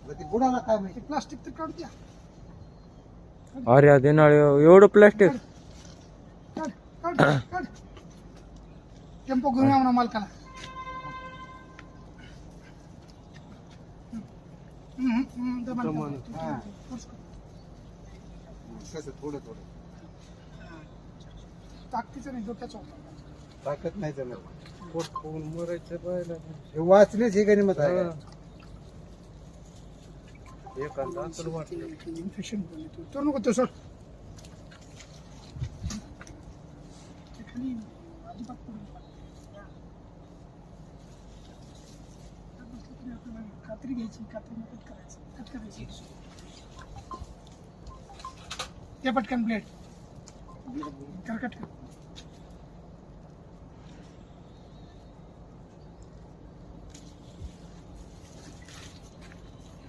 ते बुडाला काय माहिती. प्लास्टिक तर काढ द्या. अरे देनाळ एवढं प्लास्टिक. काढ काढ काढ. टेम्पो घेऊन या म्हणा मालकाला. हा. कसं थोडं थोडं ताकदीचं नाही डोक्याचं होतं. ताकद नाही जमत. पोट फुगून मरायचं पाहिलं. हे वाचण्याच हे गणिमत आहे. एखादा असं वाटलं. इन्फेक्शन तो नको तो सोड. ते खाली अजिबात पडू नका. आपल्याला कात्री घ्यायची, कात्रीने कट करायचं, कट करायची. ते पटकन ब्लेड कर कट कर.